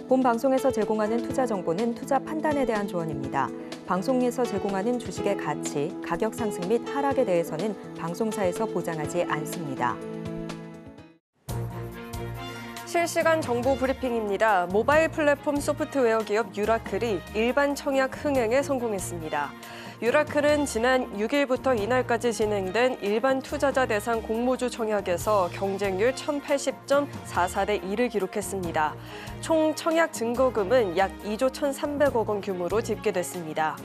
본 방송에서 제공하는 투자 정보는 투자 판단에 대한 조언입니다. 방송에서 제공하는 주식의 가치, 가격 상승 및 하락에 대해서는 방송사에서 보장하지 않습니다. 실시간 정보 브리핑입니다. 모바일 플랫폼 소프트웨어 기업 유라클이 일반 청약 흥행에 성공했습니다. 유라클은 지난 6일부터 이날까지 진행된 일반 투자자 대상 공모주 청약에서 경쟁률 1080.44대 2를 기록했습니다. 총 청약 증거금은 약 2조 1,300억 원 규모로 집계됐습니다.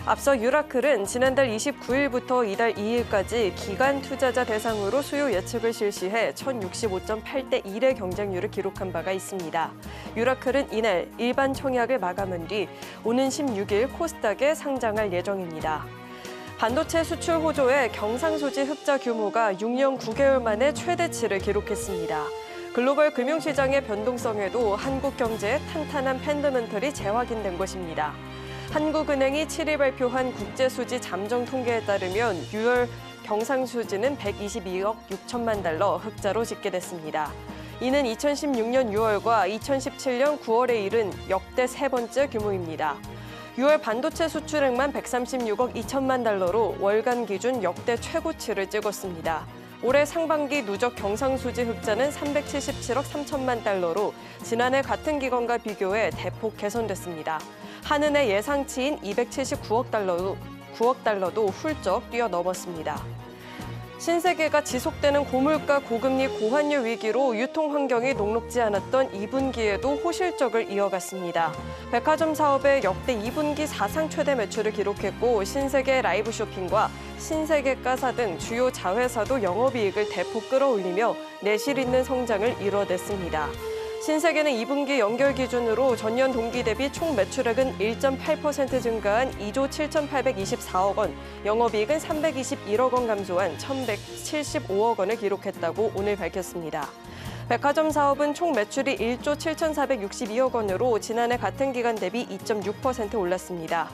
앞서 유라클은 지난달 29일부터 이달 2일까지 기관 투자자 대상으로 수요 예측을 실시해 1065.8대 1의 경쟁률을 기록한 바가 있습니다. 유라클은 이날 일반 청약을 마감한 뒤 오는 16일 코스닥에 상장할 예정입니다. 반도체 수출 호조의 경상수지 흑자 규모가 6년 9개월 만에 최대치를 기록했습니다. 글로벌 금융시장의 변동성에도 한국 경제의 탄탄한 팬더멘털이 재확인된 것입니다. 한국은행이 7일 발표한 국제수지 잠정 통계에 따르면 6월 경상수지는 122억 6천만 달러 흑자로 집계됐습니다. 이는 2016년 6월과 2017년 9월에 이른 역대 세 번째 규모입니다. 6월 반도체 수출액만 136억 2천만 달러로 월간 기준 역대 최고치를 찍었습니다. 올해 상반기 누적 경상수지 흑자는 377억 3천만 달러로 지난해 같은 기간과 비교해 대폭 개선됐습니다. 한은의 예상치인 279억 달러도 훌쩍 뛰어넘었습니다. 신세계가 지속되는 고물가, 고금리, 고환율 위기로 유통 환경이 녹록지 않았던 2분기에도 호실적을 이어갔습니다. 백화점 사업의 역대 2분기 사상 최대 매출을 기록했고 신세계 라이브 쇼핑과 신세계가사 등 주요 자회사도 영업이익을 대폭 끌어올리며 내실 있는 성장을 이뤄냈습니다. 신세계는 2분기 연결 기준으로 전년 동기 대비 총 매출액은 1.8% 증가한 2조 7,824억 원, 영업이익은 321억 원 감소한 1,175억 원을 기록했다고 오늘 밝혔습니다. 백화점 사업은 총 매출이 1조 7,462억 원으로 지난해 같은 기간 대비 2.6% 올랐습니다.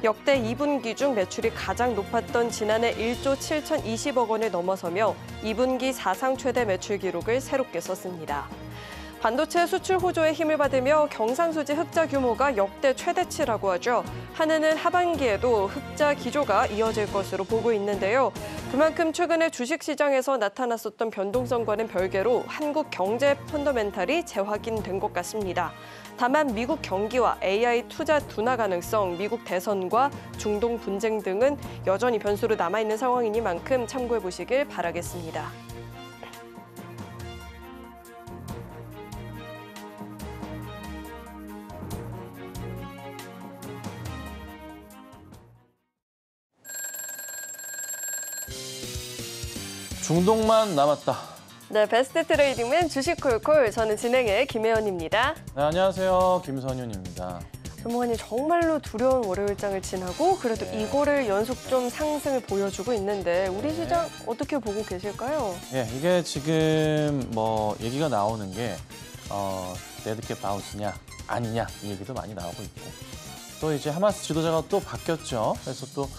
역대 2분기 중 매출이 가장 높았던 지난해 1조 7,020억 원을 넘어서며 2분기 사상 최대 매출 기록을 새롭게 썼습니다. 반도체 수출 호조에 힘을 받으며 경상수지 흑자 규모가 역대 최대치라고 하죠. 한은은 하반기에도 흑자 기조가 이어질 것으로 보고 있는데요. 그만큼 최근에 주식시장에서 나타났었던 변동성과는 별개로 한국 경제 펀더멘탈이 재확인된 것 같습니다. 다만 미국 경기와 AI 투자 둔화 가능성, 미국 대선과 중동 분쟁 등은 여전히 변수로 남아있는 상황이니만큼 참고해 보시길 바라겠습니다. 중동만 남았다. 네, 베스트 트레이딩맨 주식콜콜, 저는 진행의 김혜연입니다. 네, 안녕하세요. 김선윤입니다. 전문가님, 정말로 두려운 월요일장을 지나고 그래도 이거를 연속 좀 상승을 보여주고 있는데 우리 시장 어떻게 보고 계실까요? 예, 이게 지금 뭐 얘기가 나오는 게 데드캣 바운스냐 아니냐 이 얘기도 많이 나오고 있고 또 이제 하마스 지도자가 또 바뀌었죠. 그래서 또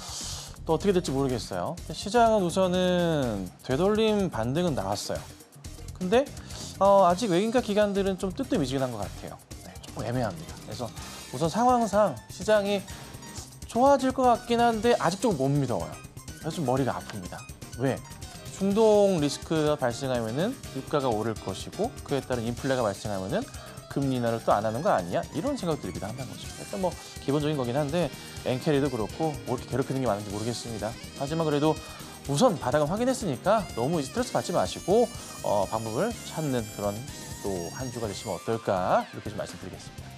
어떻게 될지 모르겠어요. 시장은 우선은 되돌림 반등은 나왔어요. 근데 아직 외국인가 기관들은 좀 뜨뜻미지근한 것 같아요. 네, 조금 애매합니다. 그래서 우선 상황상 시장이 좋아질 것 같긴 한데 아직 좀 못 믿어요. 그래서 좀 머리가 아픕니다. 왜? 중동 리스크가 발생하면은 유가가 오를 것이고 그에 따른 인플레가 발생하면은 금리 인하를 또 안 하는 거 아니야? 이런 생각 들기도 한다는 거죠. 일단 뭐 기본적인 거긴 한데 엔캐리도 그렇고 뭐 이렇게 괴롭히는 게 많은지 모르겠습니다. 하지만 그래도 우선 바닥은 확인했으니까 너무 스트레스 받지 마시고 방법을 찾는 그런 또 한 주가 되시면 어떨까 이렇게 좀 말씀드리겠습니다.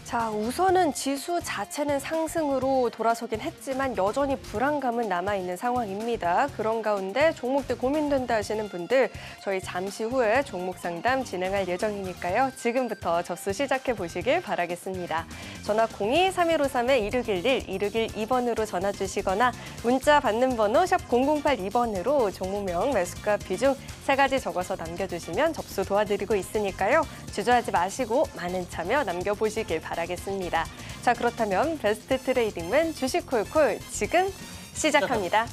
자, 우선은 지수 자체는 상승으로 돌아서긴 했지만 여전히 불안감은 남아있는 상황입니다. 그런 가운데 종목들 고민된다 하시는 분들 저희 잠시 후에 종목 상담 진행할 예정이니까요. 지금부터 접수 시작해 보시길 바라겠습니다. 전화 02-3153-2611, 2612번으로 전화 주시거나 문자 받는 번호 샵 0082번으로 종목명, 매수가, 비중 3가지 적어서 남겨주시면 접수 도와드리고 있으니까요. 주저하지 마시고 많은 참여 남겨보시길 바라겠습니다. 자, 그렇다면 베스트 트레이딩맨 주식콜콜 지금 시작합니다.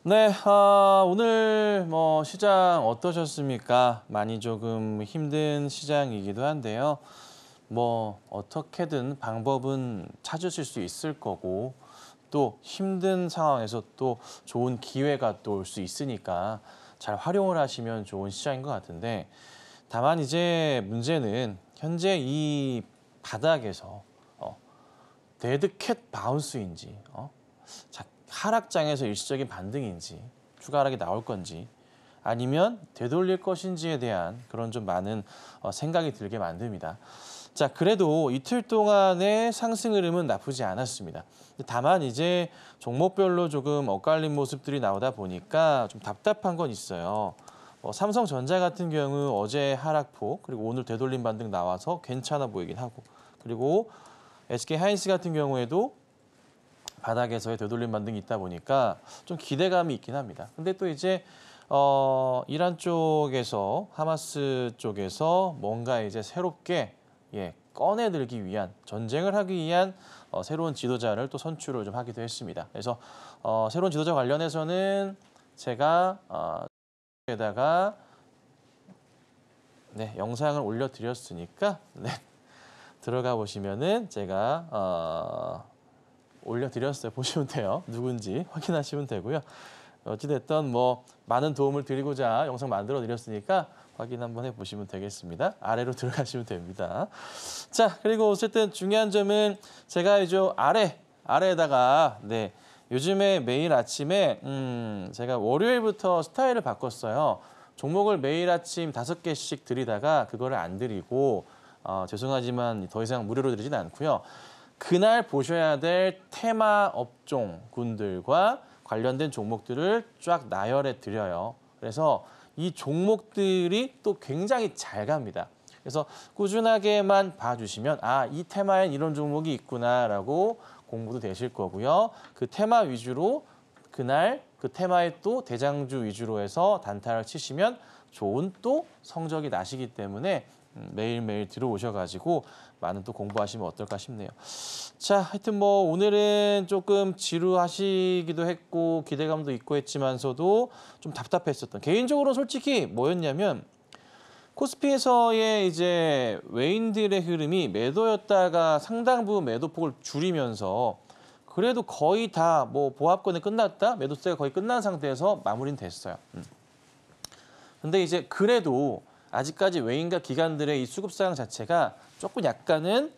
네, 오늘 뭐 시장 어떠셨습니까? 많이 조금 힘든 시장이기도 한데요. 뭐 어떻게든 방법은 찾으실 수 있을 거고 또 힘든 상황에서 또 좋은 기회가 또 올 수 있으니까 잘 활용을 하시면 좋은 시장인 것 같은데 다만 이제 문제는 현재 이 바닥에서 데드캣 바운스인지 자, 하락장에서 일시적인 반등인지 추가 하락이 나올 건지 아니면 되돌릴 것인지에 대한 그런 좀 많은 생각이 들게 만듭니다. 자, 그래도 이틀 동안의 상승 흐름은 나쁘지 않았습니다. 다만 이제 종목별로 조금 엇갈린 모습들이 나오다 보니까 좀 답답한 건 있어요. 삼성전자 같은 경우 어제 하락폭 그리고 오늘 되돌림 반등 나와서 괜찮아 보이긴 하고 그리고 SK하이닉스 같은 경우에도 바닥에서의 되돌림 반등이 있다 보니까 좀 기대감이 있긴 합니다. 근데 또 이제 이란 쪽에서 하마스 쪽에서 뭔가 이제 새롭게 꺼내들기 위한 전쟁을 하기 위한 새로운 지도자를 또 선출을 좀 하기도 했습니다. 그래서 새로운 지도자 관련해서는 제가 에다가 영상을 올려드렸으니까 들어가 보시면은 제가 올려드렸어요. 보시면 돼요. 누군지 확인하시면 되고요. 어찌됐든 뭐 많은 도움을 드리고자 영상 만들어 드렸으니까 확인 한번 해보시면 되겠습니다. 아래로 들어가시면 됩니다. 자, 그리고 어쨌든 중요한 점은 제가 이제 아래에다가 요즘에 매일 아침에 제가 월요일부터 스타일을 바꿨어요. 종목을 매일 아침 5개씩 드리다가 그거를 안 드리고 죄송하지만 더 이상 무료로 드리진 않고요. 그날 보셔야 될 테마 업종군들과 관련된 종목들을 쫙 나열해 드려요. 그래서 이 종목들이 또 굉장히 잘 갑니다. 그래서 꾸준하게만 봐주시면 이 테마엔 이런 종목이 있구나라고 공부도 되실 거고요. 그 테마 위주로 그날 그 테마의 또 대장주 위주로 해서 단타를 치시면 좋은 또 성적이 나시기 때문에 매일매일 들어오셔가지고 많은 또 공부하시면 어떨까 싶네요. 자, 하여튼 뭐 오늘은 조금 지루하시기도 했고 기대감도 있고 했지만서도 좀 답답했었던 개인적으로 솔직히 뭐였냐면 코스피에서의 이제 외인들의 흐름이 매도였다가 상당 부분 매도폭을 줄이면서 그래도 거의 다 뭐 보합권에 끝났다 매도세가 거의 끝난 상태에서 마무리는 됐어요. 근데 이제 그래도 아직까지 외인과 기관들의 이 수급 상황 자체가 조금 약간은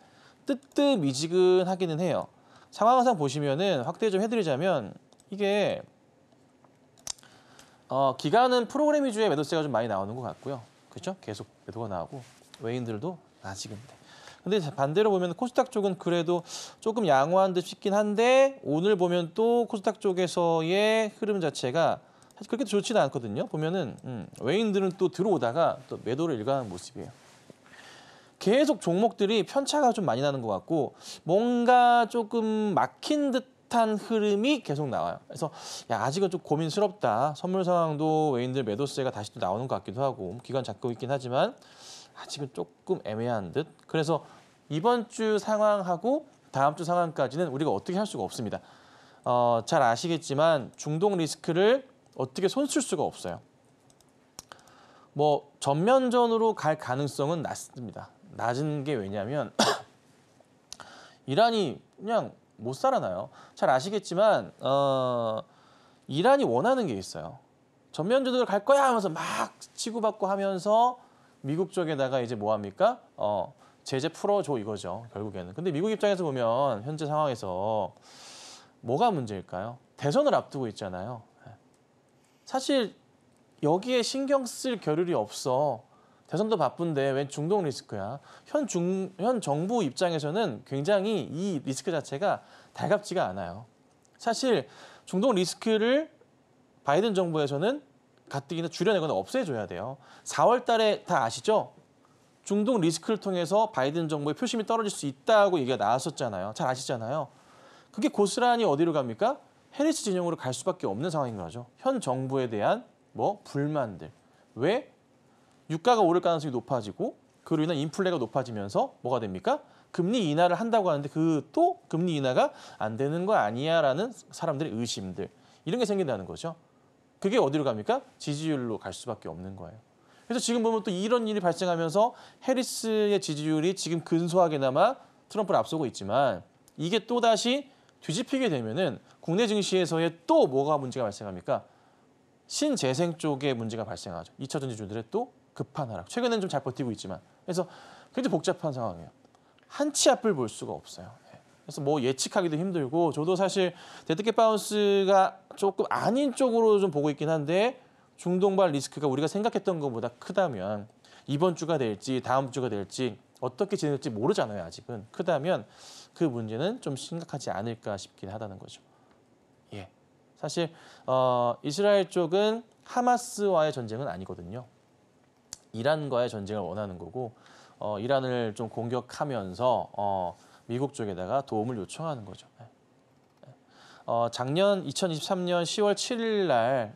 뜨뜻미지근하기는 해요. 상황상 보시면은 확대 좀 해드리자면 이게 기관은 프로그램 위주의 매도세가 좀 많이 나오는 것 같고요. 그렇죠? 계속 매도가 나오고 외인들도 아직은. 근데 반대로 보면 코스닥 쪽은 그래도 조금 양호한 듯 싶긴 한데 오늘 보면 또 코스닥 쪽에서의 흐름 자체가 사실 그렇게 좋지는 않거든요. 보면은 외인들은 또 들어오다가 또 매도를 일관하는 모습이에요. 계속 종목들이 편차가 좀 많이 나는 것 같고 뭔가 조금 막힌 듯한 흐름이 계속 나와요. 그래서 아직은 좀 고민스럽다. 선물 상황도 외인들 매도세가 다시 또 나오는 것 같기도 하고 기관 잡고 있긴 하지만 아직은 조금 애매한 듯. 그래서 이번 주 상황하고 다음 주 상황까지는 우리가 어떻게 할 수가 없습니다. 잘 아시겠지만 중동 리스크를 어떻게 손쓸 수가 없어요. 뭐 전면전으로 갈 가능성은 낮습니다. 낮은 게 왜냐하면 이란이 그냥 못 살아나요. 잘 아시겠지만 이란이 원하는 게 있어요. 전면전으로 갈 거야 하면서 막 치고받고 하면서 미국 쪽에다가 이제 뭐 합니까? 제재 풀어줘 이거죠. 결국에는. 근데 미국 입장에서 보면 현재 상황에서 뭐가 문제일까요? 대선을 앞두고 있잖아요. 사실 여기에 신경 쓸 겨를이 없어. 대선도 바쁜데 웬 중동 리스크야. 현 정부 입장에서는 굉장히 이 리스크 자체가 달갑지가 않아요. 사실 중동 리스크를 바이든 정부에서는 가뜩이나 줄여내거나 없애줘야 돼요. 4월 달에 다 아시죠? 중동 리스크를 통해서 바이든 정부의 표심이 떨어질 수 있다고 얘기가 나왔었잖아요. 잘 아시잖아요. 그게 고스란히 어디로 갑니까? 해리스 진영으로 갈 수밖에 없는 상황인 거죠. 현 정부에 대한 불만들. 왜? 유가가 오를 가능성이 높아지고 그로 인한 인플레가 높아지면서 뭐가 됩니까? 금리 인하를 한다고 하는데 그 또 금리 인하가 안 되는 거 아니야라는 사람들의 의심들. 이런 게 생긴다는 거죠. 그게 어디로 갑니까? 지지율로 갈 수밖에 없는 거예요. 그래서 지금 보면 또 이런 일이 발생하면서 해리스의 지지율이 지금 근소하게나마 트럼프를 앞서고 있지만 이게 또다시 뒤집히게 되면은 국내 증시에서의 또 뭐가 문제가 발생합니까? 신재생 쪽에 문제가 발생하죠. 2차 전지주들의 또 급한 하락. 최근에는 좀 잘 버티고 있지만. 그래서 굉장히 복잡한 상황이에요. 한 치 앞을 볼 수가 없어요. 그래서 뭐 예측하기도 힘들고 저도 사실 데드캣 바운스가 조금 아닌 쪽으로 좀 보고 있긴 한데 중동발 리스크가 우리가 생각했던 것보다 크다면 이번 주가 될지 다음 주가 될지 어떻게 진행될지 모르잖아요. 아직은. 크다면 그 문제는 좀 심각하지 않을까 싶긴 하다는 거죠. 예, 사실 이스라엘 쪽은 하마스와의 전쟁은 아니거든요. 이란과의 전쟁을 원하는 거고 이란을 좀 공격하면서 미국 쪽에다가 도움을 요청하는 거죠. 작년 2023년 10월 7일 날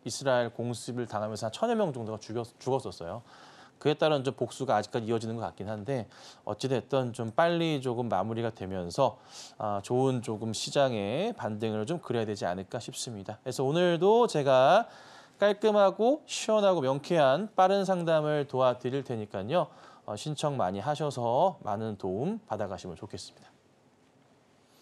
이스라엘 공습을 당하면서 한 1,000여 명 정도가 죽었었어요. 그에 따른 좀 복수가 아직까지 이어지는 것 같긴 한데 어찌됐든 좀 빨리 조금 마무리가 되면서 좋은 조금 시장의 반등을 좀 그려야 되지 않을까 싶습니다. 그래서 오늘도 제가 깔끔하고 시원하고 명쾌한 빠른 상담을 도와드릴 테니까요. 신청 많이 하셔서 많은 도움 받아가시면 좋겠습니다.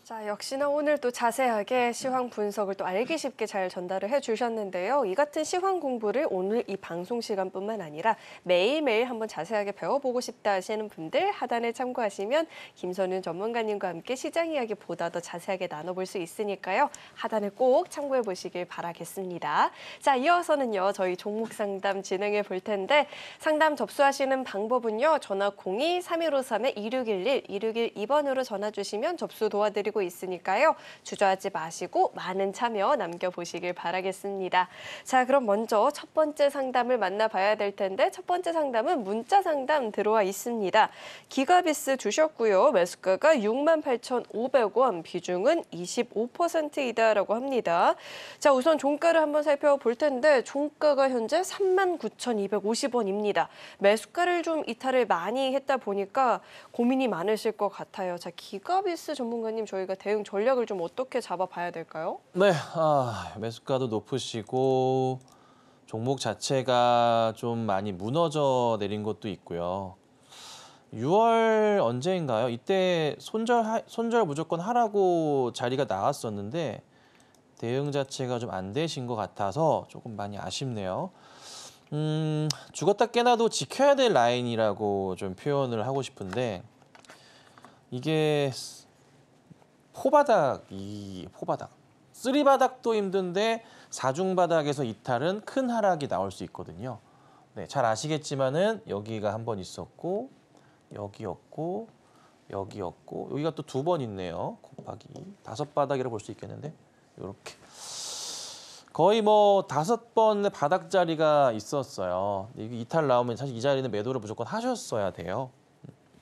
자, 역시나 오늘 또 자세하게 시황 분석을 또 알기 쉽게 잘 전달을 해주셨는데요. 이 같은 시황 공부를 오늘 이 방송 시간뿐만 아니라 매일매일 한번 자세하게 배워보고 싶다 하시는 분들 하단에 참고하시면 김선윤 전문가님과 함께 시장 이야기 보다 더 자세하게 나눠볼 수 있으니까요. 하단을 꼭 참고해 보시길 바라겠습니다. 자, 이어서는요. 저희 종목 상담 진행해 볼 텐데 상담 접수하시는 방법은요. 전화 02-3153-2611, 2612번으로 전화 주시면 접수 도와드리고 있으니까요. 주저하지 마시고 많은 참여 남겨보시길 바라겠습니다. 자, 그럼 먼저 첫 번째 상담을 만나봐야 될 텐데 첫 번째 상담은 문자 상담 들어와 있습니다. 기가비스 주셨고요. 매수가가 68,500원, 비중은 25%이다라고 합니다. 자, 우선 종가를 한번 살펴볼 텐데 종가가 현재 39,250원입니다. 매수가를 좀 이탈을 많이 했다 보니까 고민이 많으실 것 같아요. 자, 기가비스 전문가님 저희가 대응 전략을 좀 어떻게 잡아봐야 될까요? 네, 매수가도 높으시고 종목 자체가 좀 많이 무너져 내린 것도 있고요. 6월 언제인가요? 이때 손절 무조건 하라고 자리가 나왔었는데 대응 자체가 좀 안 되신 것 같아서 조금 많이 아쉽네요. 죽었다 깨나도 지켜야 될 라인이라고 좀 표현을 하고 싶은데 이게 포바닥, 쓰리바닥도 힘든데 사중바닥에서 이탈은 큰 하락이 나올 수 있거든요. 네, 잘 아시겠지만은 여기가 한 번 있었고 여기였고 여기였고 여기가 또 2번 있네요. 곱하기 5바닥이라고 볼 수 있겠는데 이렇게 거의 뭐 5번의 바닥 자리가 있었어요. 이게 이탈 나오면 사실 이 자리는 매도를 무조건 하셨어야 돼요.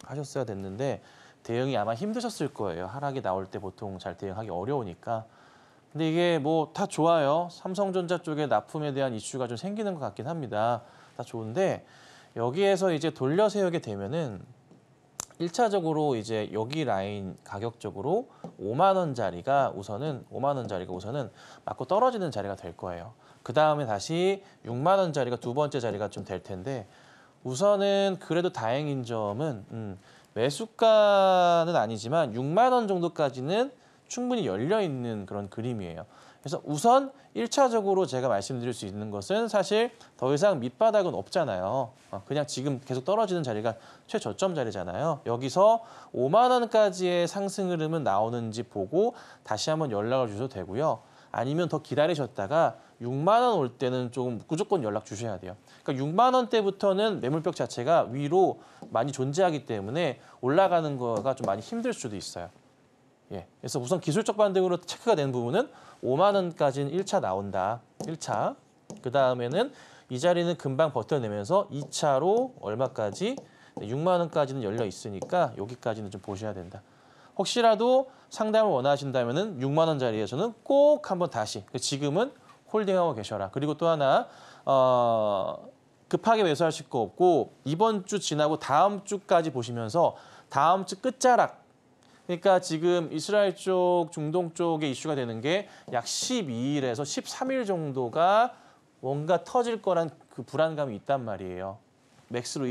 하셨어야 됐는데 대응이 아마 힘드셨을 거예요. 하락이 나올 때 보통 잘 대응하기 어려우니까. 근데 이게 뭐 다 좋아요. 삼성전자 쪽에 납품에 대한 이슈가 좀 생기는 것 같긴 합니다. 다 좋은데 여기에서 이제 돌려 세우게 되면은 1차적으로 이제 여기 라인 가격적으로 5만 원짜리가 우선은 맞고 떨어지는 자리가 될 거예요. 그 다음에 다시 6만 원짜리가 두 번째 자리가 좀 될 텐데 우선은 그래도 다행인 점은 매수가는 아니지만 6만 원 정도까지는 충분히 열려 있는 그런 그림이에요. 그래서 우선 1차적으로 제가 말씀드릴 수 있는 것은 사실 더 이상 밑바닥은 없잖아요. 그냥 지금 계속 떨어지는 자리가 최저점 자리잖아요. 여기서 5만 원까지의 상승 흐름은 나오는지 보고 다시 한번 연락을 주셔도 되고요. 아니면 더 기다리셨다가 6만 원 올 때는 좀 무조건 연락 주셔야 돼요. 그러니까 6만 원대부터는 매물벽 자체가 위로 많이 존재하기 때문에 올라가는 거가 좀 많이 힘들 수도 있어요. 예, 그래서 우선 기술적 반등으로 체크가 된 부분은 5만 원까지는 1차 나온다. 1차. 그다음에는 이 자리는 금방 버텨내면서 2차로 얼마까지? 6만 원까지는 열려 있으니까 여기까지는 좀 보셔야 된다. 혹시라도 상담을 원하신다면은 6만 원짜리에서는 꼭 한번 다시 지금은 홀딩하고 계셔라. 그리고 또 하나 급하게 매수하실 거 없고 이번 주 지나고 다음 주까지 보시면서 다음 주 끝자락 그러니까 지금 이스라엘 쪽, 중동 쪽에 이슈가 되는 게 약 12일에서 13일 정도가 뭔가 터질 거란 그 불안감이 있단 말이에요. 맥스로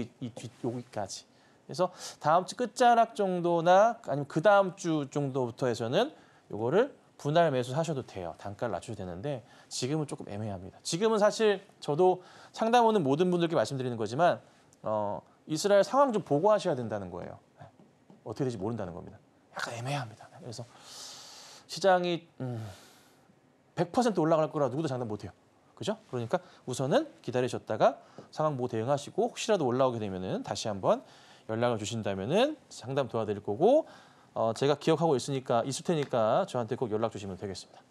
여기까지. 그래서 다음 주 끝자락 정도나 아니면 그 다음 주 정도부터 해서는 요거를 분할 매수 하셔도 돼요. 단가를 낮춰도 되는데 지금은 조금 애매합니다. 지금은 사실 저도 상담 오는 모든 분들께 말씀드리는 거지만 이스라엘 상황 좀 보고 하셔야 된다는 거예요. 어떻게 될지 모른다는 겁니다. 약간 애매합니다. 그래서 시장이 100% 올라갈 거라 누구도 장담 못해요. 그죠? 그러니까 우선은 기다리셨다가 상황 보고 대응하시고 혹시라도 올라오게 되면은 다시 한번 연락을 주신다면은 상담 도와드릴 거고 제가 기억하고 있을 테니까 저한테 꼭 연락 주시면 되겠습니다.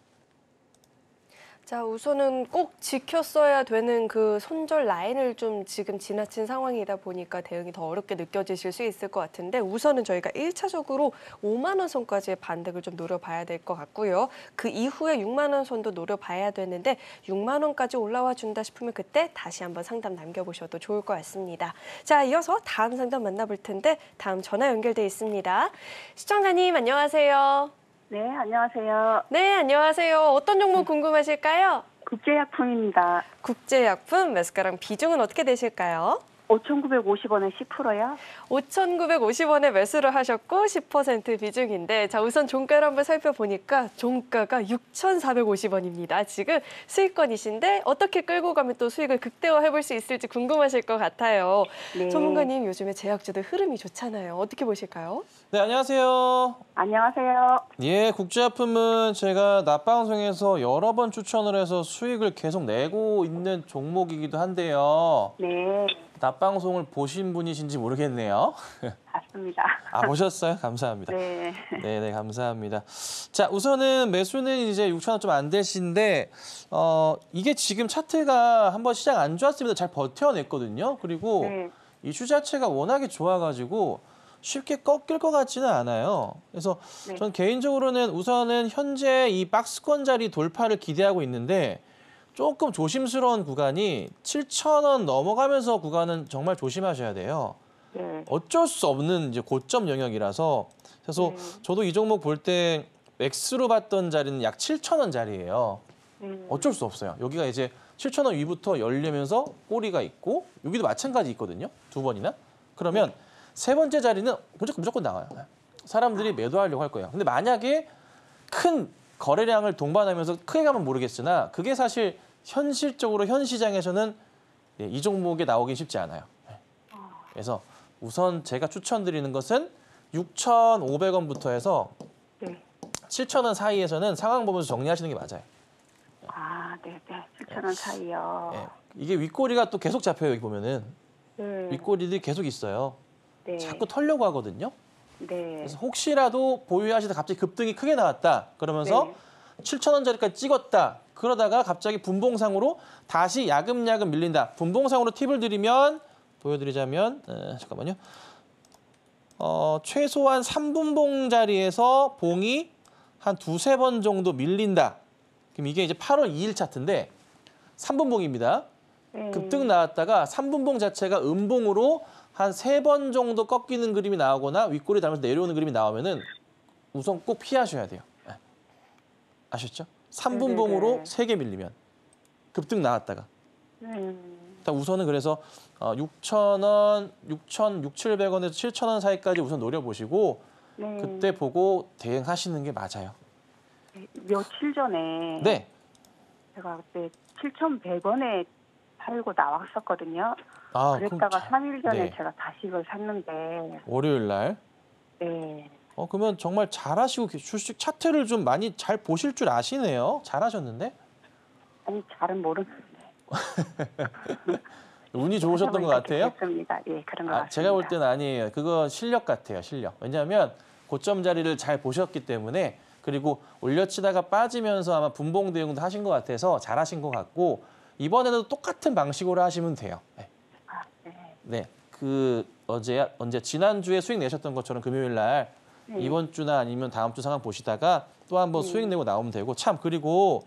자, 우선은 꼭 지켰어야 되는 그 손절 라인을 좀 지금 지나친 상황이다 보니까 대응이 더 어렵게 느껴지실 수 있을 것 같은데 우선은 저희가 1차적으로 5만 원 선까지의 반등을 좀 노려봐야 될 것 같고요. 그 이후에 6만 원 선도 노려봐야 되는데 6만 원까지 올라와 준다 싶으면 그때 다시 한번 상담 남겨보셔도 좋을 것 같습니다. 자, 이어서 다음 상담 만나볼 텐데 다음 전화 연결돼 있습니다. 시청자님 안녕하세요. 네, 안녕하세요. 네, 안녕하세요. 어떤 종목 궁금하실까요? 국제약품입니다. 국제약품 매수가랑 비중은 어떻게 되실까요? 5,950원에 10%요? 5,950원에 매수를 하셨고 10% 비중인데 자 우선 종가를 한번 살펴보니까 종가가 6,450원입니다. 지금 수익권이신데 어떻게 끌고 가면 또 수익을 극대화해볼 수 있을지 궁금하실 것 같아요. 네. 전문가님 요즘에 제약주들 흐름이 좋잖아요. 어떻게 보실까요? 네, 안녕하세요. 안녕하세요. 예, 국제약품은 제가 낮방송에서 여러 번 추천을 해서 수익을 계속 내고 있는 종목이기도 한데요. 네, 낮방송을 보신 분이신지 모르겠네요. 맞습니다. 아, 보셨어요? 감사합니다. 네, 네, 감사합니다. 자, 우선은 매수는 이제 6,000원 좀 안 되신데 이게 지금 차트가 한번 시장 안 좋았습니다. 잘 버텨냈거든요. 그리고 네, 이슈 자체가 워낙에 좋아가지고 쉽게 꺾일 것 같지는 않아요. 그래서 네. 전 개인적으로는 우선은 현재 이 박스권 자리 돌파를 기대하고 있는데 조금 조심스러운 구간이 7,000원 넘어가면서 구간은 정말 조심하셔야 돼요. 네, 어쩔 수 없는 이제 고점 영역이라서 그래서 저도 이 종목 볼 때 맥스로 봤던 자리는 약 7,000원 자리예요. 어쩔 수 없어요. 여기가 이제 7,000원 위부터 열리면서 꼬리가 있고 여기도 마찬가지 있거든요. 두 번이나. 그러면 세 번째 자리는 무조건 나와요. 사람들이 매도하려고 할 거예요. 근데 만약에 큰 거래량을 동반하면서 크게 가면 모르겠으나 그게 사실 현실적으로 현 시장에서는 이 종목에 나오기 쉽지 않아요. 그래서 우선 제가 추천드리는 것은 6,500원부터 해서 네. 7,000원 사이에서는 상황 보면서 정리하시는 게 맞아요. 아, 네, 7,000원 사이요. 예. 이게 윗꼬리가 또 계속 잡혀요. 여기 보면은 네, 윗꼬리들이 계속 있어요. 네, 자꾸 털려고 하거든요. 네, 그래서 혹시라도 보유하시다 갑자기 급등이 크게 나왔다. 그러면서 네. 7,000원짜리까지 찍었다. 그러다가 갑자기 분봉상으로 다시 야금야금 밀린다. 분봉상으로 팁을 드리면 보여드리자면 잠깐만요. 최소한 3분봉 자리에서 봉이 한 두세 번 정도 밀린다. 그럼 이게 이제 8월 2일 차트인데 3분봉입니다. 급등 나왔다가 3분봉 자체가 음봉으로 한 3번 정도 꺾이는 그림이 나오거나 윗꼬리 닮아서 내려오는 그림이 나오면은 우선 꼭 피하셔야 돼요. 아셨죠? 3분봉으로 3개 밀리면 급등 나왔다가. 일단 우선은 그래서 6,000원, 6,700원에서 7,000원 사이까지 우선 노려보시고 네. 그때 보고 대응하시는 게 맞아요. 며칠 전에 네. 제가 그때 7,100원에 팔고 나왔었거든요. 아, 그랬다가 3일 전에 네. 제가 다시 이걸 샀는데, 월요일 날. 네, 그러면 정말 잘하시고 주식 차트를 좀 많이 잘 보실 줄 아시네요. 잘하셨는데. 아니 잘은 모르는데. 운이 좋으셨던 것 같아요. 됐습니다. 예, 그런 것 같습니다. 제가 볼 때는 아니에요. 그거 실력 같아요, 실력. 왜냐하면 고점 자리를 잘 보셨기 때문에 그리고 올려치다가 빠지면서 아마 분봉 대응도 하신 것 같아서 잘하신 것 같고 이번에도 똑같은 방식으로 하시면 돼요. 네. 아, 네. 네, 그 언제 지난주에 수익 내셨던 것처럼 금요일 날 이번 주나 아니면 다음 주 상황 보시다가 또 한번 수익 내고 나오면 되고 참 그리고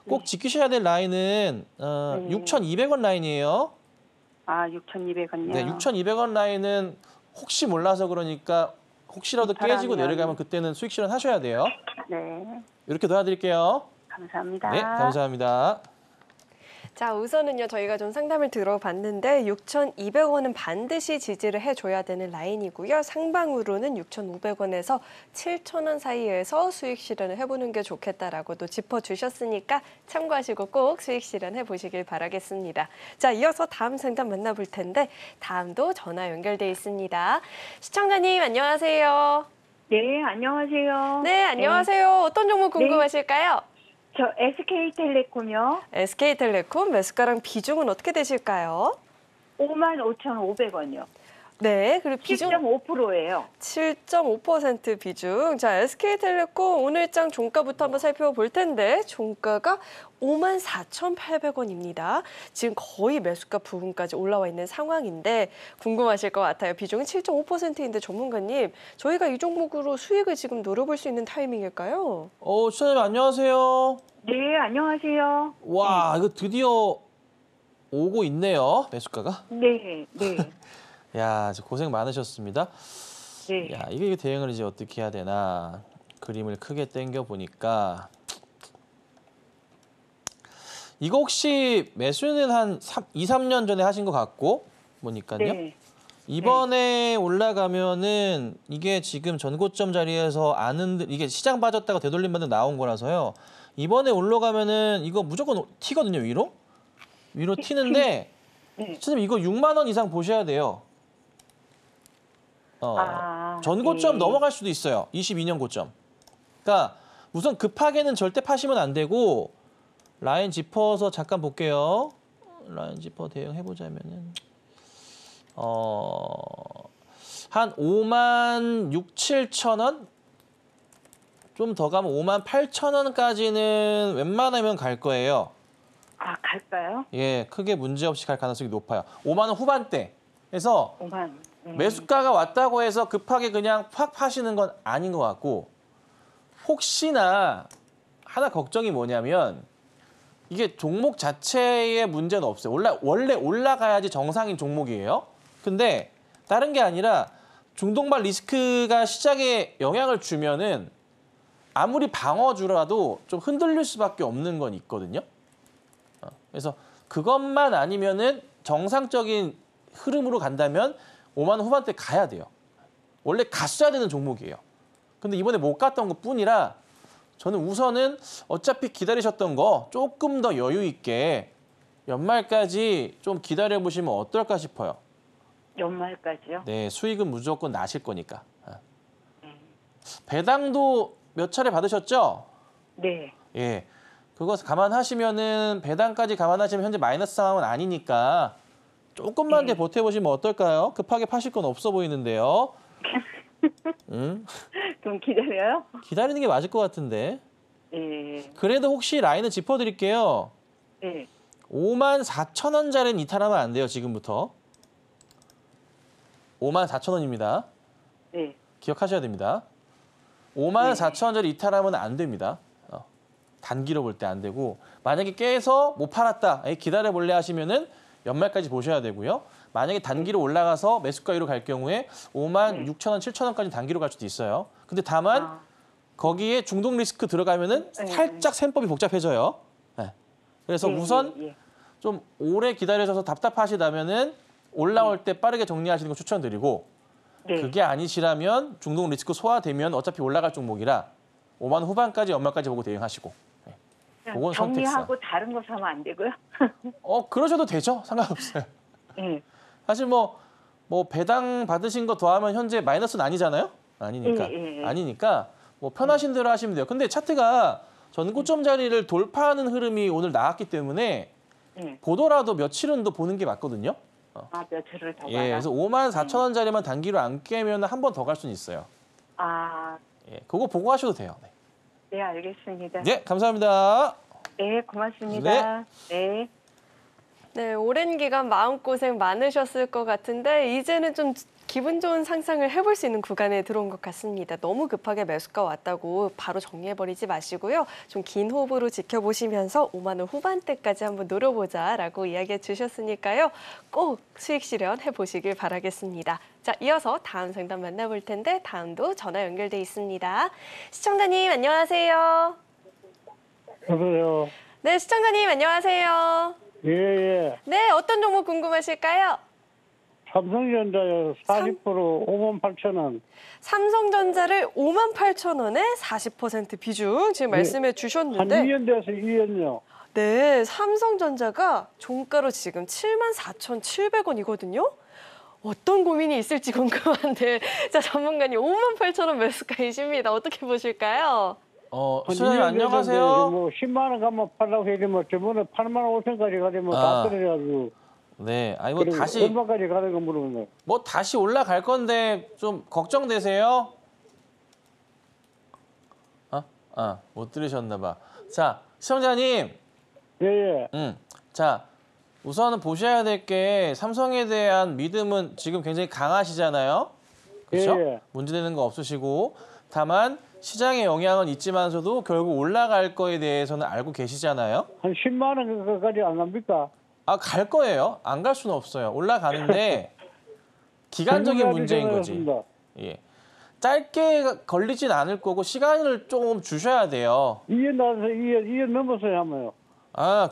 꼭 지키셔야 될 라인은 6,200원 라인이에요. 아, 6,200원요? 네, 6,200원 라인은 혹시 몰라서 그러니까 혹시라도 깨지고 바람이 내려가면 그때는 수익 실현하셔야 돼요. 네. 이렇게 도와드릴게요. 감사합니다. 네, 감사합니다. 자, 우선은요, 저희가 좀 상담을 들어봤는데 6,200원은 반드시 지지를 해줘야 되는 라인이고요. 상방으로는 6,500원에서 7,000원 사이에서 수익 실현을 해보는 게 좋겠다라고도 짚어주셨으니까 참고하시고 꼭 수익 실현해 보시길 바라겠습니다. 자, 이어서 다음 상담 만나볼 텐데 다음도 전화 연결돼 있습니다. 시청자님 안녕하세요. 네, 안녕하세요. 네, 안녕하세요. 어떤 종목 궁금하실까요? 저 SK텔레콤이요. SK텔레콤 매수가랑 비중은 어떻게 되실까요? 55,500원이요. 네, 그리고 비중 7.5%예요. 7.5% 비중. 자, SK텔레콤 오늘장 종가부터 한번 살펴볼 텐데 종가가 54,800원입니다. 지금 거의 매수가 부분까지 올라와 있는 상황인데 궁금하실 것 같아요. 비중은 7.5%인데 전문가님, 저희가 이 종목으로 수익을 지금 노려볼 수 있는 타이밍일까요? 시청자님 안녕하세요. 네, 안녕하세요. 와, 이거 드디어 오고 있네요. 매수가가. 네, 네, 야, 고생 많으셨습니다. 네. 야, 이게 대응을 이제 어떻게 해야 되나. 그림을 크게 당겨 보니까 이거 혹시 매수는 한 2, 3년 전에 하신 것 같고 보니까요. 네. 이번에 올라가면은 이게 지금 전고점 자리에서 이게 시장 빠졌다가 되돌림 받는 나온 거라서요. 이번에 올라가면은 이거 무조건 튀거든요, 위로. 위로 튀는데 네. 선생님 이거 6만 원 이상 보셔야 돼요. 전고점 네. 넘어갈 수도 있어요. 22년 고점. 그러니까 우선 급하게는 절대 파시면 안 되고 라인 짚어서 잠깐 볼게요. 라인 짚어 대응해보자면은 한 5만 6, 7천 원? 좀 더 가면 5만 8천 원까지는 웬만하면 갈 거예요. 아, 갈까요? 예, 크게 문제 없이 갈 가능성이 높아요. 5만 원 후반대. 그래서 5만. 매수가가 왔다고 해서 급하게 그냥 팍 파시는 건 아닌 것 같고 혹시나 하나 걱정이 뭐냐면 이게 종목 자체의 문제는 없어요. 원래 올라가야지 정상인 종목이에요. 근데 다른 게 아니라 중동발 리스크가 시장에 영향을 주면은 아무리 방어주라도 좀 흔들릴 수밖에 없는 건 있거든요. 그래서 그것만 아니면은 정상적인 흐름으로 간다면 5만 원 후반대 가야 돼요. 원래 갔어야 되는 종목이에요. 근데 이번에 못 갔던 것 뿐이라 저는 우선은 어차피 기다리셨던 거 조금 더 여유 있게 연말까지 좀 기다려보시면 어떨까 싶어요. 연말까지요? 네, 수익은 무조건 나실 거니까. 배당도 몇 차례 받으셨죠? 네. 예, 그거 감안하시면은 배당까지 감안하시면 현재 마이너스 상황은 아니니까 조금만 더 버텨보시면 어떨까요? 급하게 파실 건 없어 보이는데요. 응? 좀 기다려요? 기다리는 게 맞을 것 같은데. 네. 그래도 혹시 라인을 짚어드릴게요. 네. 5만 4천 원짜리는 이탈하면 안 돼요, 지금부터. 5만 4천 원입니다. 네. 기억하셔야 됩니다. 5만 네. 4천 원짜리 이탈하면 안 됩니다. 단기로 볼 때 안 되고 만약에 깨서 못 팔았다, 기다려볼래 하시면은 연말까지 보셔야 되고요. 만약에 단기로 올라가서 매수가 위로 갈 경우에 5만 6천 원, 7천 원까지 단기로 갈 수도 있어요. 근데 다만 거기에 중동 리스크 들어가면은 살짝 셈법이 복잡해져요. 네. 그래서 우선 좀 오래 기다려서 답답하시다면은 올라올 때 빠르게 정리하시는 거 추천드리고 그게 아니시라면 중동 리스크 소화되면 어차피 올라갈 종목이라 5만 원 후반까지 연말까지 보고 대응하시고. 그건 정리하고 다른 거 사면 안 되고요? 그러셔도 되죠. 상관없어요. 네. 사실 뭐 배당 받으신 거 더하면 현재 마이너스는 아니잖아요. 아니니까. 아니니까 뭐 편하신 대로 하시면 돼요. 근데 차트가 전고점 자리를 돌파하는 흐름이 오늘 나왔기 때문에 보더라도 며칠은 더 보는 게 맞거든요. 며칠을 더 봐요? 예, 그래서 5만 4천 원짜리만 단기로 안 깨면 한 번 더 갈 수는 있어요. 예, 그거 보고 하셔도 돼요. 네. 네, 알겠습니다. 네, 감사합니다. 네, 고맙습니다. 네. 네, 오랜 기간 마음고생 많으셨을 것 같은데 이제는 좀 기분 좋은 상상을 해볼 수 있는 구간에 들어온 것 같습니다. 너무 급하게 매수가 왔다고 바로 정리해버리지 마시고요. 좀 긴 호흡으로 지켜보시면서 5만 원 후반대까지 한번 노려보자라고 이야기해 주셨으니까요. 꼭 수익 실현 해보시길 바라겠습니다. 자, 이어서 다음 상담 만나볼 텐데 다음도 전화 연결돼 있습니다. 시청자님 안녕하세요. 여보세요. 네, 시청자님 안녕하세요. 예. 네, 어떤 종목 궁금하실까요? 삼성전자요. 40% 58,000원. 삼성전자를 58,000원에 40% 비중 지금 말씀해 한 주셨는데 2년 돼서 2년요. 네, 삼성전자가 종가로 지금 74,700원이거든요. 어떤 고민이 있을지 궁금한데 자, 전문가님 58,000원 매수가이십니다. 어떻게 보실까요? 시청자님 안녕하세요. 뭐 10만 원 가면 팔라고 해야 되면 저번에 8만 5천까지 가되면 아. 다 떨어져가지고. 네, 아니 뭐 그리고 다시 얼마까지 가는 거 물어보네. 뭐 다시 올라갈 건데 좀 걱정되세요? 못 들으셨나 봐. 자, 시청자님. 예. 자, 우선은 보셔야 될 게 삼성에 대한 믿음은 지금 굉장히 강하시잖아요. 그렇죠? 예. 문제되는 거 없으시고 다만 시장의 영향은 있지만서도 결국 올라갈 거에 대해서는 알고 계시잖아요. 한 10만 원까지 안 갑니까? 갈 거예요. 안 갈 수는 없어요. 올라가는데 기간적인 문제인 거지. 예. 짧게 걸리진 않을 거고 시간을 조금 주셔야 돼요. 2년 나서 2년 넘었어요 하면요.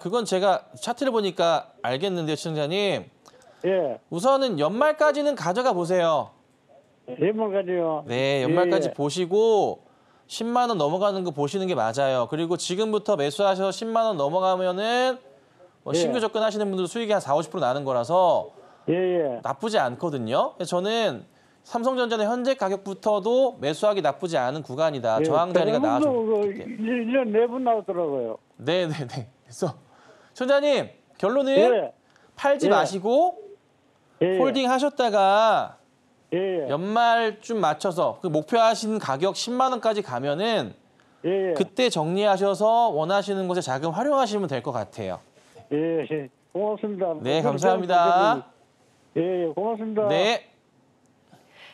그건 제가 차트를 보니까 알겠는데요, 시청자님. 예. 우선은 연말까지는 가져가 보세요. 연말까지요. 네, 연말까지 예. 보시고 10만 원 넘어가는 거 보시는 게 맞아요. 그리고 지금부터 매수하셔서 10만 원 넘어가면은 뭐 신규 접근하시는 분들 수익이 한 40, 50% 나는 거라서 예. 나쁘지 않거든요. 그래서 저는 삼성전자의 현재 가격부터도 매수하기 나쁘지 않은 구간이다. 예. 저항 자리가 나와줘. 1년 4번 나오더라고요. 네네네. 그래서 시청자님 결론은 예. 팔지 예. 마시고 예. 홀딩 하셨다가 예. 연말쯤 맞춰서 그 목표하신 가격 10만 원까지 가면은 예. 그때 정리하셔서 원하시는 곳에 자금 활용하시면 될 것 같아요. 예. 고맙습니다. 네, 감사합니다. 예, 고맙습니다. 네.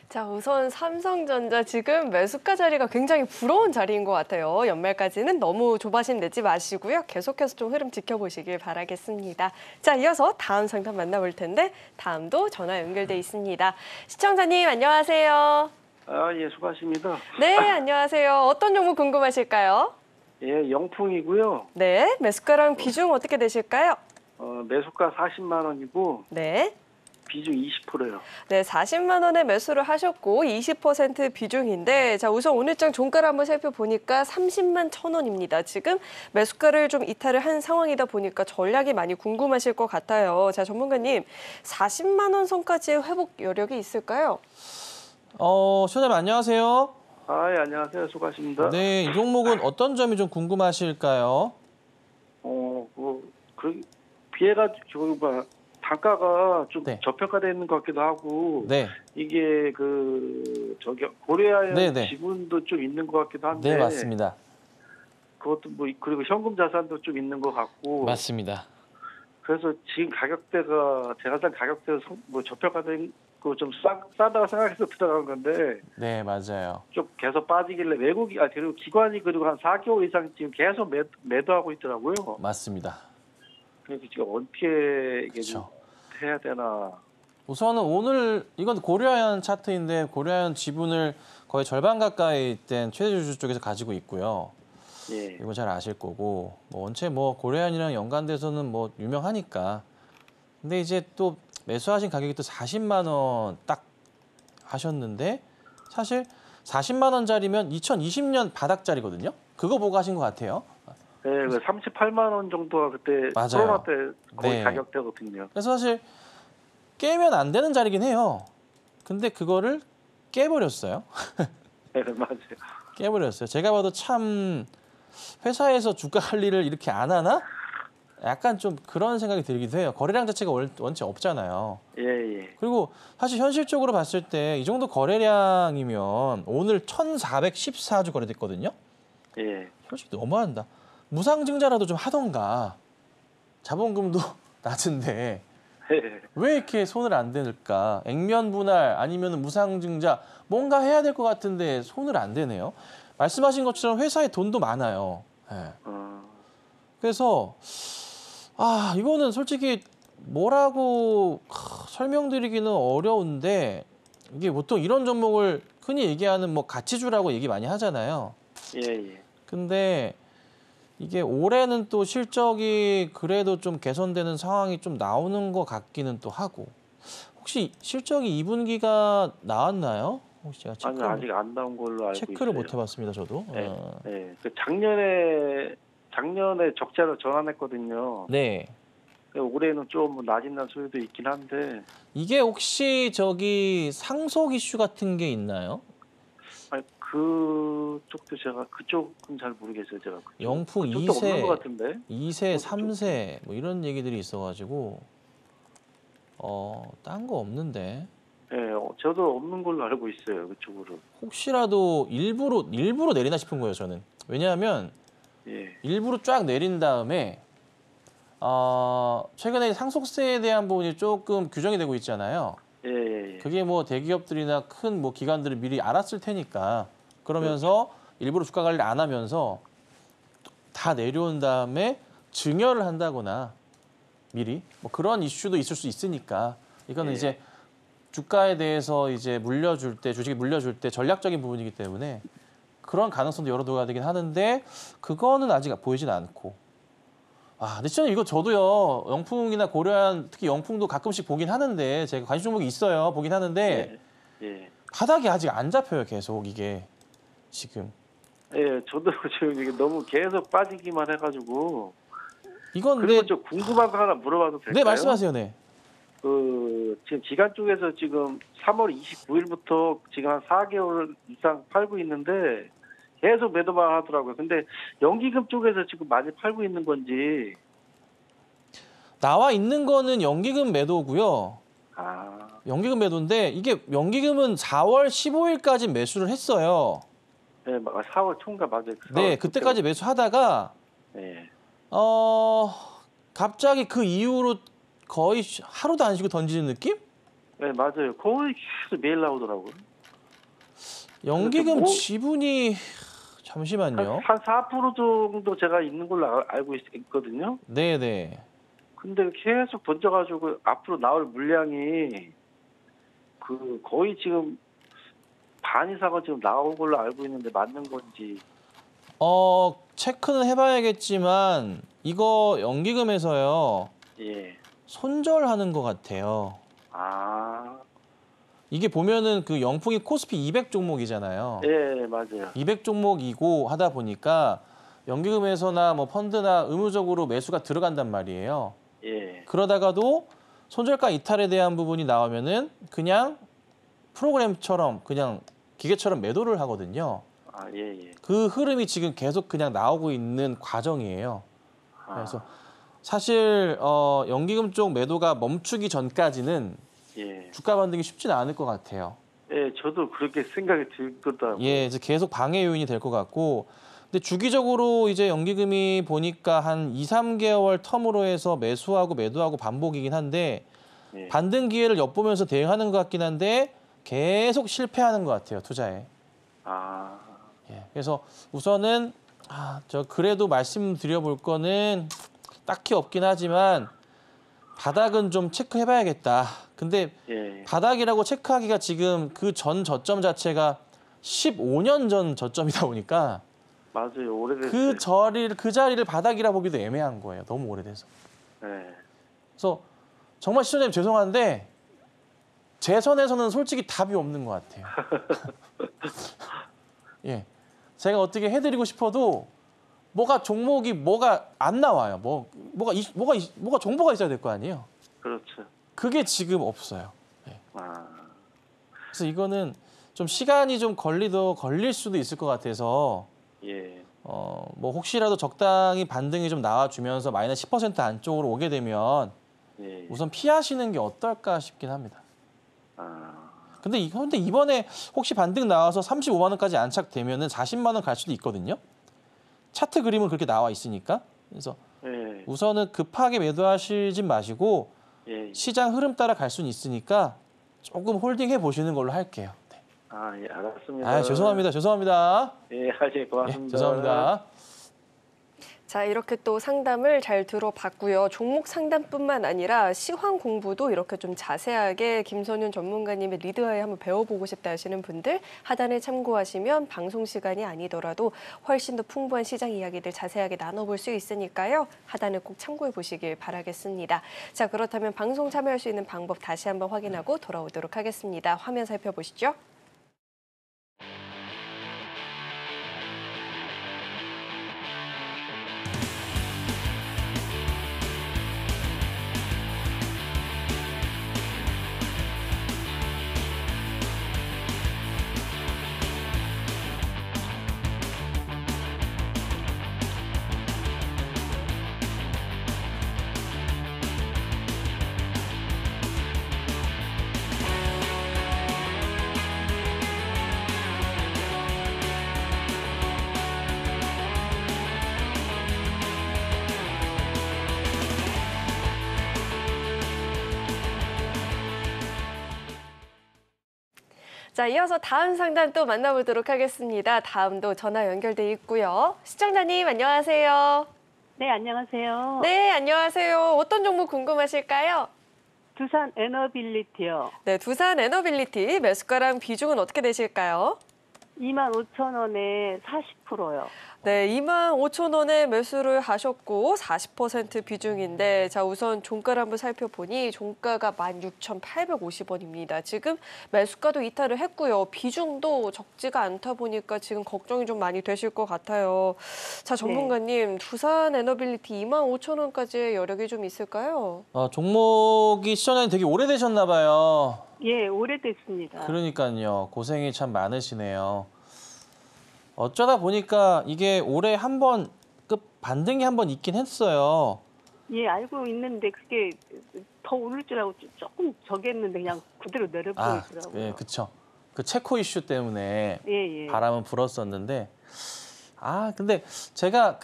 자, 우선 삼성전자 지금 매수가 자리가 굉장히 부러운 자리인 것 같아요. 연말까지는 너무 조바심 내지 마시고요. 계속해서 좀 흐름 지켜보시길 바라겠습니다. 자, 이어서 다음 상담 만나볼 텐데 다음도 전화 연결돼 있습니다. 시청자님 안녕하세요. 예, 수고하십니다. 네, 안녕하세요. 어떤 종목 궁금하실까요? 예, 영풍이고요. 네, 매수가랑 비중 어떻게 되실까요? 매수가 40만 원이고 네. 비중 20%예요. 네, 40만 원에 매수를 하셨고 20% 비중인데 자, 우선 오늘장 종가를 한번 살펴보니까 30만 1,000원입니다. 지금 매수가를 좀 이탈을 한 상황이다 보니까 전략이 많이 궁금하실 것 같아요. 자, 전문가님, 40만 원 선까지의 회복 여력이 있을까요? 시청자님 안녕하세요. 예, 안녕하세요. 수고하십니다. 네, 이 종목은 어떤 점이 좀 궁금하실까요? 비해가 단가가 좀 네. 저평가되어 있는 것 같기도 하고 네. 이게 고려아연 네. 지분도 좀 있는 것 같기도 한데 네, 맞습니다. 그것도 그리고 현금 자산도 좀 있는 것 같고 맞습니다. 그래서 지금 가격대가 제가 산 가격대가 저평가된 거 좀 싸다고 생각해서 들어간 건데 네, 맞아요. 좀 계속 빠지길래 외국이 그리고 기관이 그리고 한 4개월 이상 지금 계속 매도하고 있더라고요. 맞습니다. 그래서 지금 어떻게 이게 그렇죠. 해야 되나. 우선은 오늘 이건 고려아연 차트인데 고려아연 지분을 거의 절반 가까이 된 최대주주 쪽에서 가지고 있고요. 예. 이거 잘 아실 거고 원체 고려아연이랑 연관돼서는 유명하니까. 근데 이제 또 매수하신 가격이 또 40만 원 딱 하셨는데 사실 40만 원짜리면 2020년 바닥짜리거든요. 그거 보고 하신 것 같아요. 네, 38만 원 정도가 그때 맞아요. 코로나 때 거의 네. 가격대거든요. 그래서 사실 깨면 안 되는 자리긴 해요. 근데 그거를 깨버렸어요. 네, 맞아요. 깨버렸어요. 제가 봐도 참 회사에서 주가 관리를 이렇게 안 하나? 약간 좀 그런 생각이 들기도 해요. 거래량 자체가 원체 없잖아요. 예. 그리고 사실 현실적으로 봤을 때 이 정도 거래량이면 오늘 1,414주 거래됐거든요. 예. 솔직히 너무한다. 무상증자라도 좀 하던가. 자본금도 낮은데 네. 왜 이렇게 손을 안 대을까? 액면 분할 아니면 무상증자 뭔가 해야 될 것 같은데 손을 안 대네요. 말씀하신 것처럼 회사에 돈도 많아요. 예. 그래서 이거는 솔직히 뭐라고 설명드리기는 어려운데 이게 보통 이런 종목을 흔히 얘기하는 뭐 가치주라고 얘기 많이 하잖아요. 예. 근데 이게 올해는 또 실적이 그래도 좀 개선되는 상황이 좀 나오는 것 같기는 또 하고. 혹시 실적이 2분기가 나왔나요? 혹시 제가 아니, 아직 안 나온 걸로 알고 체크를 있어요. 못 해봤습니다, 저도. 네. 그 작년에 적자로 전환했거든요. 네. 올해는 좀 낮은 소리도 있긴 한데. 이게 혹시 저기 상속 이슈 같은 게 있나요? 아니, 그쪽도 제가 그쪽은 잘 모르겠어요. 제가 영풍 그쪽도 없는 2세, 것 같은데. 2세, 3세 뭐 이런 얘기들이 있어가지고 딴 거 없는데. 네, 저도 없는 걸로 알고 있어요. 그쪽으로. 혹시라도 일부러 내리나 싶은 거예요, 저는. 왜냐하면 예. 일부러 쫙 내린 다음에 최근에 상속세에 대한 부분이 조금 규정이 되고 있잖아요. 예. 그게 뭐 대기업들이나 큰 뭐 기관들은 미리 알았을 테니까 그러면서 일부러 주가 관리 안 하면서 다 내려온 다음에 증여를 한다거나 미리 뭐 그런 이슈도 있을 수 있으니까 이거는 예. 이제 주가에 대해서 이제 물려줄 때 주식이 물려줄 때 전략적인 부분이기 때문에 그런 가능성도 열어둬야 되긴 하는데 그거는 아직 보이진 않고. 근데 진짜 이거 저도요 영풍이나 고려한 특히 영풍도 가끔씩 보긴 하는데 제가 관심 종목이 있어요 보긴 하는데 예. 바닥이 아직 안 잡혀요 계속 이게 지금. 예, 저도 지금 이게 너무 계속 빠지기만 해가지고. 이건 그리고 좀 궁금한 거 하나 물어봐도 될까요? 네 말씀하세요. 네. 지금 기관 쪽에서 지금 3월 29일부터 지금 한 4개월 이상 팔고 있는데 계속 매도만 하더라고요. 근데 연기금 쪽에서 지금 많이 팔고 있는 건지. 나와 있는 거는 연기금 매도고요. 연기금 매도인데 이게 연기금은 4월 15일까지 매수를 했어요. 네, 4월 초인가 맞아요. 네, 그때까지 매수하다가 네. 갑자기 그 이후로 거의 하루도 안 쉬고 던지는 느낌? 네, 맞아요. 거의 계속 매일 나오더라고요. 연기금 지분이 잠시만요. 한 4% 정도 제가 있는 걸로 알고 있거든요. 네네. 근데 계속 던져가지고 앞으로 나올 물량이 거의 지금 반 이상은 지금 나온 걸로 알고 있는데 맞는 건지. 체크는 해봐야겠지만 이거 연기금에서요. 예. 손절하는 것 같아요. 이게 보면은 그 영풍이 코스피 200 종목이잖아요. 예, 맞아요. 200 종목이고 하다 보니까 연기금에서나 뭐 펀드나 의무적으로 매수가 들어간단 말이에요. 예. 그러다가도 손절가 이탈에 대한 부분이 나오면은 그냥 프로그램처럼 그냥 기계처럼 매도를 하거든요. 예. 그 흐름이 지금 계속 그냥 나오고 있는 과정이에요. 그래서 사실 연기금 쪽 매도가 멈추기 전까지는 예. 주가 반등이 쉽지는 않을 것 같아요. 예, 저도 그렇게 생각이 들더라고요. 예, 이제 계속 방해 요인이 될 것 같고, 근데 주기적으로 이제 연기금이 보니까 한 2, 3개월 텀으로 해서 매수하고 매도하고 반복이긴 한데 예. 반등 기회를 엿보면서 대응하는 것 같긴 한데 계속 실패하는 것 같아요, 투자에. 예, 그래서 우선은 저 그래도 말씀드려볼 거는 딱히 없긴 하지만 바닥은 좀 체크해봐야겠다. 근데 예. 바닥이라고 체크하기가 지금 그 전 저점 자체가 15년 전 저점이다 보니까 맞아요. 오래됐어요. 그 자리를 바닥이라 보기도 애매한 거예요. 너무 오래돼서. 예. 그래서 정말 시청자님 죄송한데 제 선에서는 솔직히 답이 없는 것 같아요. 예, 제가 어떻게 해드리고 싶어도 종목이 안 나와요. 뭐가 정보가 있어야 될 거 아니에요. 그렇죠. 그게 지금 없어요. 예. 그래서 이거는 좀 시간이 좀 걸릴 수도 있을 것 같아서 예. 뭐 혹시라도 적당히 반등이 좀 나와주면서 마이너스 10% 안쪽으로 오게 되면 예. 우선 피하시는 게 어떨까 싶긴 합니다. 근데 이번에 혹시 반등 나와서 35만 원까지 안착되면은 40만 원 갈 수도 있거든요. 차트 그림은 그렇게 나와 있으니까. 그래서 예. 우선은 급하게 매도하시진 마시고 예. 시장 흐름 따라 갈 수는 있으니까 조금 홀딩해 보시는 걸로 할게요. 네. 아, 예, 알았습니다. 아, 죄송합니다. 죄송합니다. 예, 예, 고맙습니다. 예, 죄송합니다. 자, 이렇게 또 상담을 잘 들어봤고요. 종목 상담뿐만 아니라 시황 공부도 이렇게 좀 자세하게 김선윤 전문가님의 리드하에 한번 배워보고 싶다 하시는 분들 하단에 참고하시면 방송 시간이 아니더라도 훨씬 더 풍부한 시장 이야기들 자세하게 나눠볼 수 있으니까요. 하단을 꼭 참고해 보시길 바라겠습니다. 자, 그렇다면 방송 참여할 수 있는 방법 다시 한번 확인하고 돌아오도록 하겠습니다. 화면 살펴보시죠. 자, 이어서 다음 상담 또 만나보도록 하겠습니다. 다음도 전화 연결돼 있고요. 시청자님 안녕하세요. 네, 안녕하세요. 네, 안녕하세요. 어떤 종목 궁금하실까요? 두산 에너빌리티요. 네, 두산 에너빌리티 매수가랑 비중은 어떻게 되실까요? 25,000원에 40%요. 네, 25,000원에 매수를 하셨고 40% 비중인데 자 우선 종가를 한번 살펴보니 종가가 16,850원입니다. 지금 매수가도 이탈을 했고요. 비중도 적지가 않다 보니까 지금 걱정이 좀 많이 되실 것 같아요. 자, 전문가님, 두산 에너빌리티 25,000원까지의 여력이 좀 있을까요? 종목이 시청자님 되게 오래되셨나 봐요. 예, 오래됐습니다. 그러니까요. 고생이 참 많으시네요. 어쩌다 보니까 이게 올해 한 번 반등이 한 번 있긴 했어요. 예, 알고 있는데 그게 더 오를 줄 알고 조금 저기 했는데 그냥 그대로 내려보이더라고요. 예, 그쵸. 그 체코 이슈 때문에 예. 바람은 불었었는데 근데 제가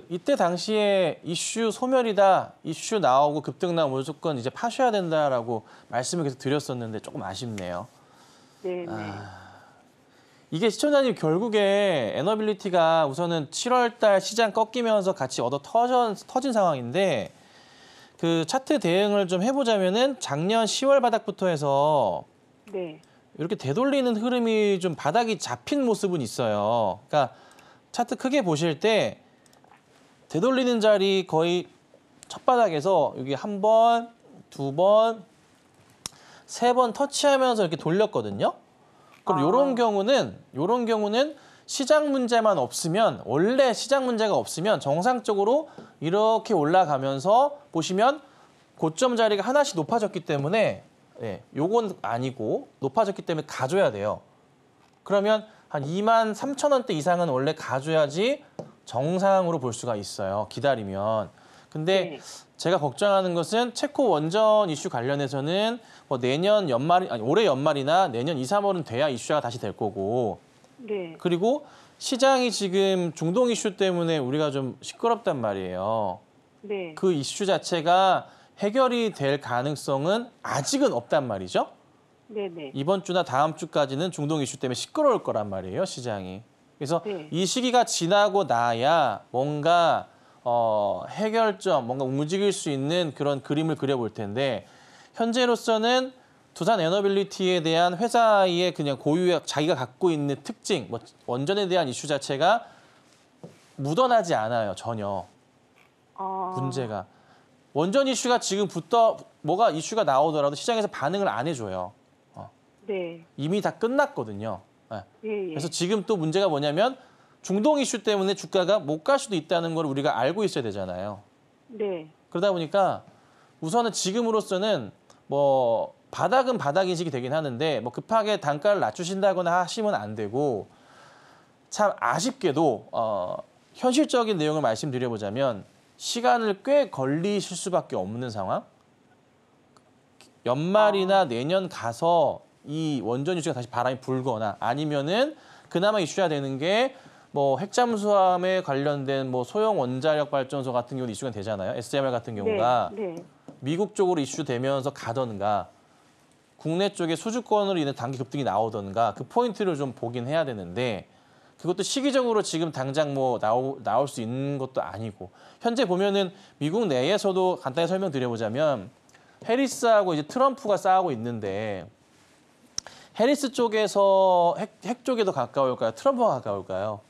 이때 당시에 이슈 소멸이다, 이슈 나오고 급등 나오면 무조건 이제 파셔야 된다라고 말씀을 계속 드렸었는데 조금 아쉽네요. 네. 이게 시청자님 결국에 에너빌리티가 우선은 7월 달 시장 꺾이면서 같이 터진 상황인데 그 차트 대응을 좀 해보자면은 작년 10월 바닥부터 해서 네. 이렇게 되돌리는 흐름이 좀 바닥이 잡힌 모습은 있어요. 그러니까 차트 크게 보실 때 되돌리는 자리 거의 첫 바닥에서 여기 한 번, 두 번, 세 번 터치하면서 이렇게 돌렸거든요. 그럼 이런 경우는 시장 문제만 없으면 원래 시장 문제가 없으면 정상적으로 이렇게 올라가면서 보시면 고점 자리가 하나씩 높아졌기 때문에 요건 아니고 높아졌기 때문에 가져야 돼요. 그러면 한 23,000원대 이상은 원래 가져야지 정상으로 볼 수가 있어요. 기다리면. 근데 제가 걱정하는 것은 체코 원전 이슈 관련해서는 뭐 내년 연말, 올해 연말이나 내년 2, 3월은 돼야 이슈가 다시 될 거고. 네. 그리고 시장이 지금 중동 이슈 때문에 우리가 좀 시끄럽단 말이에요. 네. 그 이슈 자체가 해결이 될 가능성은 아직은 없단 말이죠. 네네. 이번 주나 다음 주까지는 중동 이슈 때문에 시끄러울 거란 말이에요, 시장이. 그래서 이 시기가 지나고 나야 뭔가 해결점, 뭔가 움직일 수 있는 그런 그림을 그려볼 텐데 현재로서는 두산 에너빌리티에 대한 회사의 그냥 고유의 자기가 갖고 있는 특징, 뭐 원전에 대한 이슈 자체가 묻어나지 않아요, 전혀. 문제가. 원전 이슈가 지금부터 뭐가 이슈가 나오더라도 시장에서 반응을 안 해줘요. 네. 이미 다 끝났거든요. 예. 그래서 지금 또 문제가 뭐냐면 중동 이슈 때문에 주가가 못 갈 수도 있다는 걸 우리가 알고 있어야 되잖아요. 네. 그러다 보니까 우선은 지금으로서는 뭐 바닥은 바닥 인식이 되긴 하는데 뭐 급하게 단가를 낮추신다거나 하시면 안 되고 참 아쉽게도 현실적인 내용을 말씀드려보자면 시간을 꽤 걸리실 수밖에 없는 상황. 연말이나 내년 가서 이 원전 이슈가 다시 바람이 불거나 아니면은 그나마 이슈가 되는 게 뭐 핵잠수함에 관련된 뭐 소형 원자력 발전소 같은 경우도 이슈가 되잖아요. SMR 같은 경우가. 네. 미국 쪽으로 이슈되면서 가던가 국내 쪽에 수주권으로 인해 단기 급등이 나오던가 그 포인트를 좀 보긴 해야 되는데 그것도 시기적으로 지금 당장 뭐 나올 수 있는 것도 아니고 현재 보면은 미국 내에서도 간단히 설명드려보자면 해리스하고 이제 트럼프가 싸우고 있는데 해리스 쪽에서 핵 쪽에 더 가까울까요? 트럼프가 가까울까요?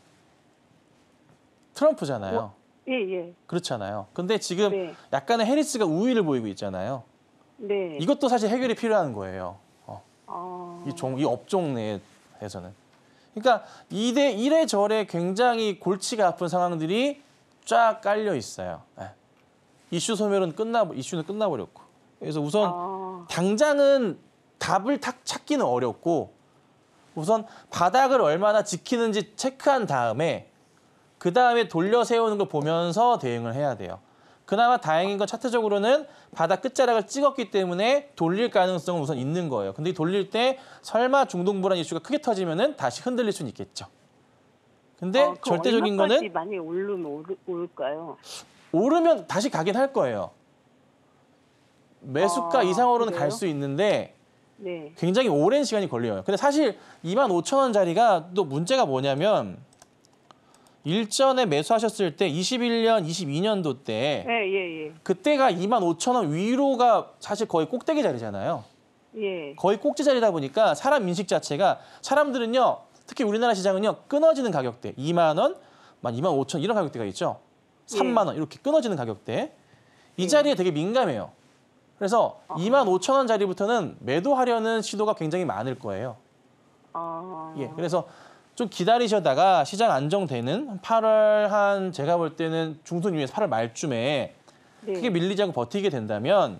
트럼프잖아요. 예. 그렇잖아요. 근데 지금 네. 약간의 해리스가 우위를 보이고 있잖아요. 네. 이것도 사실 해결이 필요한 거예요. 아. 이 업종 내에서는. 그러니까 이래저래 굉장히 골치가 아픈 상황들이 쫙 깔려 있어요. 네. 이슈는 끝나버렸고. 그래서 우선 당장은 답을 찾기는 어렵고 우선 바닥을 얼마나 지키는지 체크한 다음에 그 다음에 돌려 세우는 걸 보면서 대응을 해야 돼요. 그나마 다행인 건 차트적으로는 바닥 끝자락을 찍었기 때문에 돌릴 가능성은 우선 있는 거예요. 근데 돌릴 때 설마 중동 불안 이슈가 크게 터지면은 다시 흔들릴 수는 있겠죠. 근데 절대적인 거는 많이 오르면 오를까요? 오르면 다시 가긴 할 거예요. 매수가 이상으로는 갈 수 있는데 네. 굉장히 오랜 시간이 걸려요. 근데 사실 25,000원짜리가 또 문제가 뭐냐면 일전에 매수하셨을 때 21년, 22년도 때 예. 그때가 25,000원 위로가 사실 거의 꼭대기 자리잖아요. 예. 거의 꼭지 자리다 보니까 사람 인식 자체가 사람들은요. 특히 우리나라 시장은요. 끊어지는 가격대 2만 원, 25,000원 이런 가격대가 있죠. 3만 원 이렇게 끊어지는 가격대. 이 자리에 되게 민감해요. 그래서 25,000원 자리부터는 매도하려는 시도가 굉장히 많을 거예요. 예, 그래서 좀 기다리셔다가 시장 안정되는 8월 제가 볼 때는 중순 이후에 8월 말쯤에 크게 밀리지 않고 버티게 된다면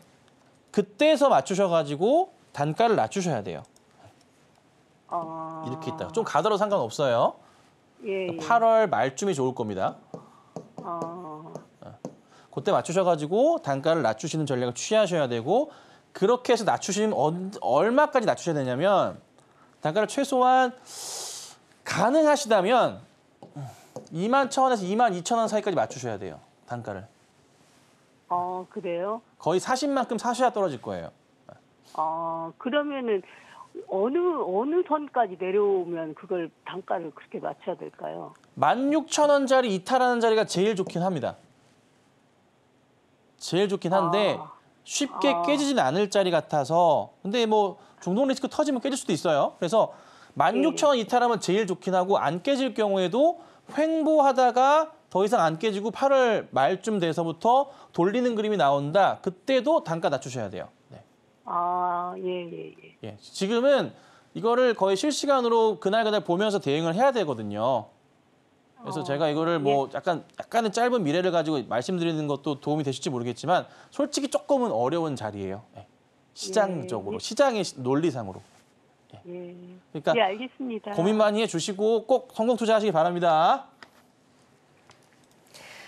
그때서 맞추셔가지고 단가를 낮추셔야 돼요. 이렇게 있다가 좀 가더라도 상관없어요. 예. 8월 말쯤이 좋을 겁니다. 그때 맞추셔가지고 단가를 낮추시는 전략을 취하셔야 되고 그렇게 해서 낮추시면 얼마까지 낮추셔야 되냐면 단가를 최소한 가능하시다면 21,000원에서 22,000원 사이까지 맞추셔야 돼요. 단가를. 그래요? 거의 사신 만큼 사셔야 떨어질 거예요. 그러면은 어느 선까지 내려오면 그걸 단가를 그렇게 맞춰야 될까요? 16,000원짜리 이탈하는 자리가 제일 좋긴 합니다. 제일 좋긴 한데 쉽게 깨지진 않을 자리 같아서 근데 뭐 중동 리스크 터지면 깨질 수도 있어요. 그래서 16,000원 이탈하면 제일 좋긴 하고 안 깨질 경우에도 횡보하다가 더 이상 안 깨지고 8월 말쯤 돼서부터 돌리는 그림이 나온다. 그때도 단가 낮추셔야 돼요. 네. 예. 지금은 이거를 거의 실시간으로 그날 보면서 대응을 해야 되거든요. 그래서 제가 이거를 뭐 약간의 짧은 미래를 가지고 말씀드리는 것도 도움이 되실지 모르겠지만 솔직히 조금은 어려운 자리예요. 네. 시장적으로, 시장의 논리상으로. 그러니까 알겠습니다. 고민 많이 해주시고 꼭 성공 투자하시기 바랍니다.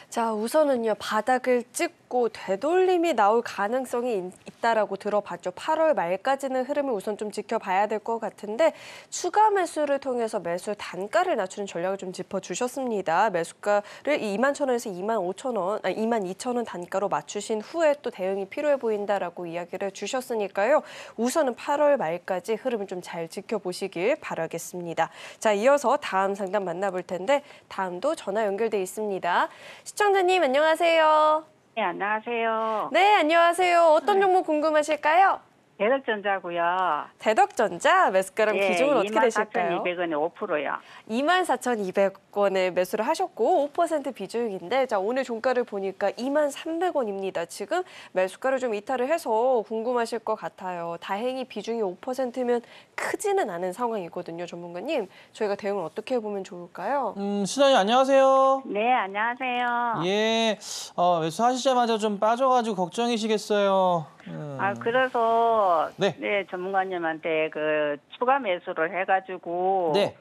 자, 우선은요. 바닥을 찍고 되돌림이 나올 가능성이 있다라고 들어봤죠. 8월 말까지는 흐름을 우선 좀 지켜봐야 될 것 같은데 추가 매수를 통해서 매수 단가를 낮추는 전략을 좀 짚어주셨습니다. 매수가를 21,000원에서 25,000원, 22,000원 단가로 맞추신 후에 또 대응이 필요해 보인다라고 이야기를 주셨으니까요. 우선은 8월 말까지 흐름을 좀 잘 지켜보시길 바라겠습니다. 자, 이어서 다음 상담 만나볼 텐데 다음도 전화 연결돼 있습니다. 시청자님 안녕하세요. 네, 안녕하세요. 네, 안녕하세요. 어떤 종목 궁금하실까요? 대덕전자고요. 대덕전자 매수가랑 비중은 어떻게 되실까요? 24,200원에 5%요. 24,200원에 매수를 하셨고 5% 비중인데 자 오늘 종가를 보니까 23,300원입니다. 지금 매수가를 좀 이탈을 해서 궁금하실 것 같아요. 다행히 비중이 5%면 크지는 않은 상황이거든요. 전문가님. 저희가 대응을 어떻게 해보면 좋을까요? 시장님 안녕하세요. 네, 안녕하세요. 예, 매수하시자마자 좀 빠져가지고 걱정이시겠어요. 그래서 네. 전문가님한테 그 추가 매수를 해가지고 네.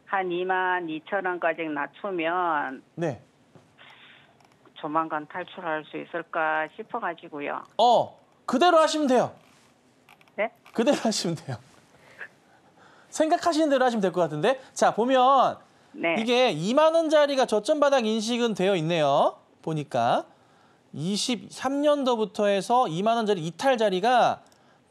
한 22,000원까지 낮추면 네. 조만간 탈출할 수 있을까 싶어가지고요. 그대로 하시면 돼요. 네? 그대로 하시면 돼요. 생각하시는 대로 하시면 될 것 같은데. 자, 보면 이게 2만 원짜리가 저점 바닥 인식은 되어 있네요. 보니까 23년도부터 해서 2만 원짜리 이탈 자리가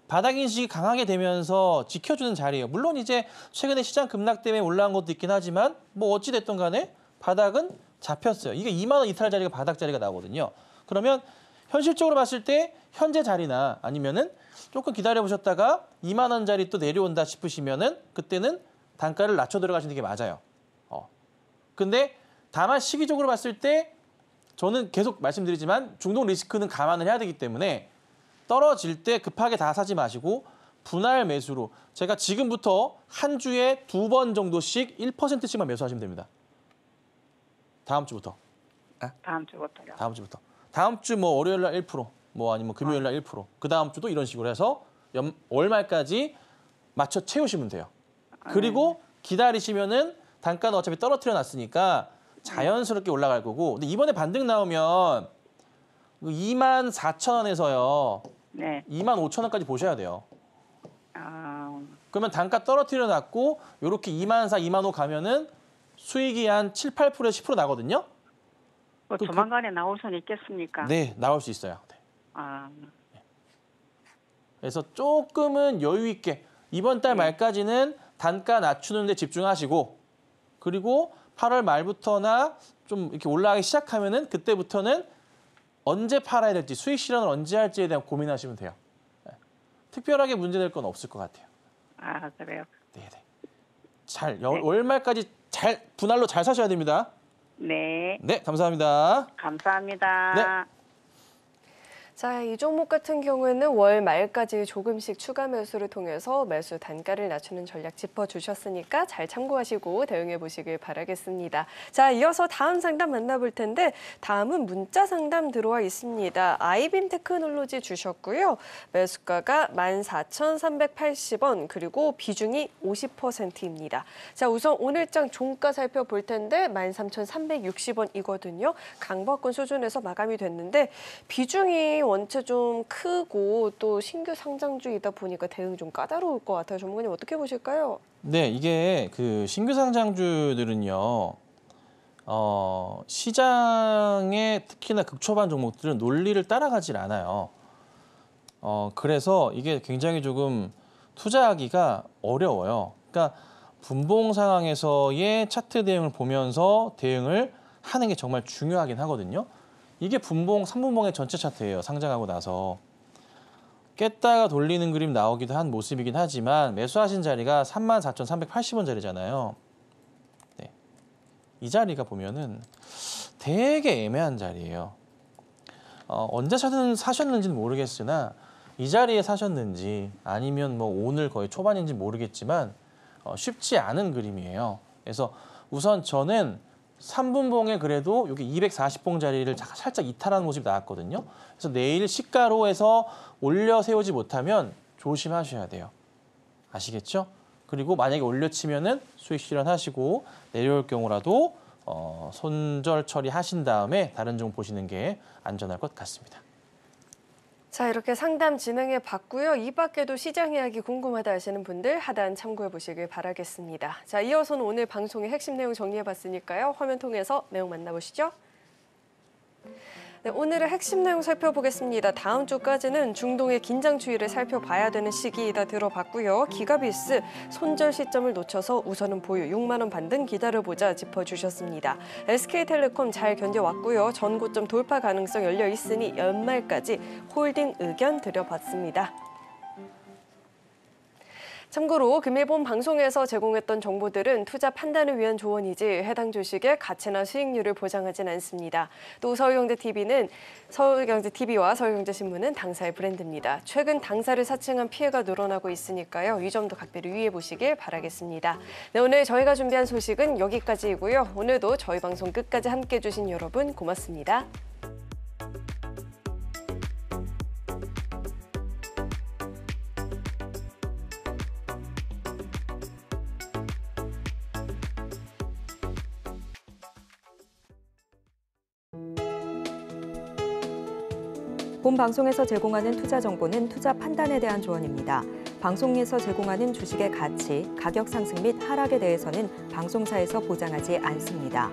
바닥 인식이 강하게 되면서 지켜주는 자리예요. 물론 이제 최근에 시장 급락 때문에 올라간 것도 있긴 하지만 뭐 어찌 됐든 간에 바닥은 잡혔어요. 이게 2만 원 이탈 자리가 바닥 자리가 나오거든요. 그러면 현실적으로 봤을 때 현재 자리나 아니면은 조금 기다려 보셨다가 2만 원짜리 또 내려온다 싶으시면은 그때는 단가를 낮춰 들어가시는 게 맞아요. 근데 다만 시기적으로 봤을 때 저는 계속 말씀드리지만 중동 리스크는 감안을 해야 되기 때문에 떨어질 때 급하게 다 사지 마시고 분할 매수로 제가 지금부터 한 주에 2번 정도씩 1%씩만 매수하시면 됩니다. 다음 주부터. 다음 주부터요. 다음 주부터. 다음 주 뭐 월요일 날 1%, 뭐 아니면 금요일 날 1%. 그 다음 주도 이런 식으로 해서 월 말까지 맞춰 채우시면 돼요. 그리고 기다리시면은 단가는 어차피 떨어뜨려 놨으니까 자연스럽게 올라갈 거고. 근데 이번에 반등 나오면 24,000원에서요. 네. 25,000원까지 보셔야 돼요. 아, 그러면 단가 떨어뜨려 놨고 이렇게 24,000, 25,000 가면은 수익이 한 7, 8%에서 10% 나거든요. 뭐 조만간에 나올 수는 있겠습니까? 네, 나올 수 있어요. 네. 아, 그래서 조금은 여유 있게 이번 달 말까지는 단가 낮추는 데 집중하시고 그리고 8월 말부터나 좀 이렇게 올라가기 시작하면은 그때부터는 언제 팔아야 될지 수익 실현을 언제 할지에 대한 고민하시면 돼요. 네. 특별하게 문제될 건 없을 것 같아요. 아 그래요. 네네. 잘 월 말까지 잘 분할로 잘 사셔야 됩니다. 네. 네, 감사합니다. 감사합니다. 네. 자, 이 종목 같은 경우에는 월 말까지 조금씩 추가 매수를 통해서 매수 단가를 낮추는 전략 짚어주셨으니까 잘 참고하시고 대응해 보시길 바라겠습니다. 자, 이어서 다음 상담 만나볼 텐데 다음은 문자 상담 들어와 있습니다. 아이빔 테크놀로지 주셨고요. 매수가가 14,380원 그리고 비중이 50%입니다. 자, 우선 오늘장 종가 살펴볼 텐데 13,360원이거든요. 강보권 수준에서 마감이 됐는데 비중이 원체 좀 크고 또 신규 상장주이다 보니까 대응 좀 까다로울 것 같아요. 전문가님 어떻게 보실까요? 네, 이게 그 신규 상장주들은요. 시장의 특히나 극초반 종목들은 논리를 따라가질 않아요. 그래서 이게 굉장히 조금 투자하기가 어려워요. 그러니까 분봉 상황에서의 차트 대응을 보면서 대응을 하는 게 정말 중요하긴 하거든요. 이게 분봉, 3분봉의 전체 차트예요. 상장하고 나서. 깼다가 돌리는 그림 나오기도 한 모습이긴 하지만 매수하신 자리가 34,380원 자리잖아요. 네. 이 자리가 보면은 되게 애매한 자리예요. 언제 사셨는지는 모르겠으나 이 자리에 사셨는지 아니면 뭐 오늘 거의 초반인지 모르겠지만 쉽지 않은 그림이에요. 그래서 우선 저는 3분봉에 그래도 여기 240봉 자리를 살짝 이탈하는 모습이 나왔거든요. 그래서 내일 시가로에서 올려 세우지 못하면 조심하셔야 돼요. 아시겠죠? 그리고 만약에 올려치면은 수익 실현하시고 내려올 경우라도 손절 처리하신 다음에 다른 종 보시는 게 안전할 것 같습니다. 자, 이렇게 상담 진행해 봤고요. 이 밖에도 시장 이야기 궁금하다 하시는 분들 하단 참고해 보시길 바라겠습니다. 자, 이어서는 오늘 방송의 핵심 내용 정리해 봤으니까요. 화면 통해서 내용 만나보시죠. 네, 오늘의 핵심 내용 살펴보겠습니다. 다음 주까지는 중동의 긴장 추이를 살펴봐야 되는 시기이다 들어봤고요. 기가비스 손절 시점을 놓쳐서 우선은 보유 6만 원 반등 기다려보자 짚어주셨습니다. SK텔레콤 잘 견뎌왔고요. 전고점 돌파 가능성 열려 있으니 연말까지 홀딩 의견 드려봤습니다. 참고로 금일본 방송에서 제공했던 정보들은 투자 판단을 위한 조언이지 해당 주식의 가치나 수익률을 보장하진 않습니다. 또 서울경제TV는 서울경제TV와 서울경제신문은 당사의 브랜드입니다. 최근 당사를 사칭한 피해가 늘어나고 있으니까요. 이 점도 각별히 유의해 보시길 바라겠습니다. 네, 오늘 저희가 준비한 소식은 여기까지이고요. 오늘도 저희 방송 끝까지 함께해 주신 여러분 고맙습니다. 본 방송에서 제공하는 투자 정보는 투자 판단에 대한 조언입니다. 방송에서 제공하는 주식의 가치, 가격 상승 및 하락에 대해서는 방송사에서 보장하지 않습니다.